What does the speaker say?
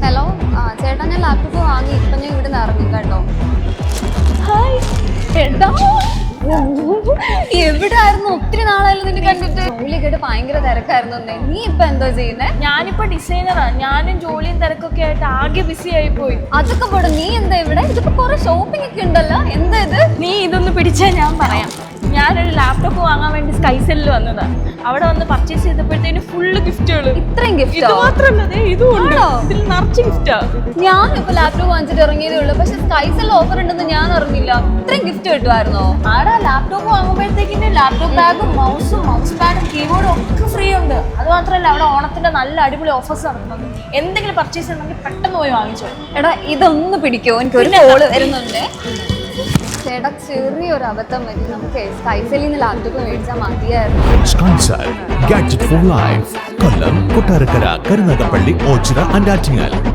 Hello, ചേട്ടാ ഞാൻ laptop വാങ്ങി. ഇപ്പം ഞാൻ ഇവിടെ നിന്ന് ഇറങ്ങി കേട്ടോ. ഹായ് എടാ, എവിടായിരുന്നു? ഒത്തിരി നാളായാലും നിന്നെ കണ്ടിട്ട്. ജോലിയൊക്കെ ഭയങ്കര തിരക്കായിരുന്നു. നീ ഇപ്പൊ എന്തോ ചെയ്യുന്നേ? ഞാനിപ്പോ ഡിസൈനറാ. ഞാനും ജോലിയും തിരക്കൊക്കെ ആയിട്ട് ആകെ ബിസി ആയി പോയി. അതൊക്കെ പോട്ടെ, നീ എന്താ ഇവിടെ? ഇതിപ്പോ കുറെ ഷോപ്പിംഗ് ഒക്കെ ഉണ്ടല്ലോ. എന്താ ഇത്? നീ ഇതൊന്ന് പിടിച്ചാൽ ഞാൻ പറയാം. ഞാനൊരു ലാപ്ടോപ്പ് വാങ്ങാൻ വേണ്ടി സ്കൈസെല്ലിൽ വന്നതാ. അവിടെ വന്ന് പർച്ചേസ് ചെയ്തപ്പോഴത്തേന് ഫുള്ള് ഗിഫ്റ്റുകൾ. ഇത്രയും ഗിഫ്റ്റ്? ഇത് മാത്രമല്ല, ഇതിൽ നിറച്ച് ഗിഫ്റ്റാ. ഞാൻ ഇപ്പൊ ലാപ്ടോപ്പ് വാങ്ങിച്ചിട്ട് ഇറങ്ങിയതേ ഉള്ളൂ. പക്ഷെ സ്കൈസെൽ ഓഫർ ഉണ്ടെന്ന് ഞാൻ അറിഞ്ഞില്ല. ഇത്രയും ഗിഫ്റ്റ് കിട്ടുമായിരുന്നോ? ആടാ, ലാപ്ടോപ്പ് വാങ്ങുമ്പോഴത്തേക്കിന്റെ ലാപ്ടോപ്പ് ബാഗും മൗസും മൗസ് പാഡും കീബോർഡും ഒക്കെ ഫ്രീ ഉണ്ട്. അത് മാത്രമല്ല, അവിടെ ഓണത്തിന്റെ നല്ല അടിപൊളി ഓഫേഴ്സ് നടക്കുന്നത്. എന്തെങ്കിലും പർച്ചേസ് ഉണ്ടെങ്കിൽ പെട്ടെന്ന് പോയി വാങ്ങിച്ചോ. എടാ, ഇതൊന്ന് പിടിക്കോ? എനിക്ക് ഒരു കോള് വരുന്നുണ്ട്. ചേട്ടാ, ചെറിയൊരു അബദ്ധം പറ്റി. നമുക്ക് സ്കൈസെല്ലിൽ നിന്ന് ലാപ്ടോപ്പ് മേടിച്ചാൽ മതിയായിരുന്നു. Skycell gadget four life. Kollam, Kottarakkara, Karunagappally, Ochira and Attingal.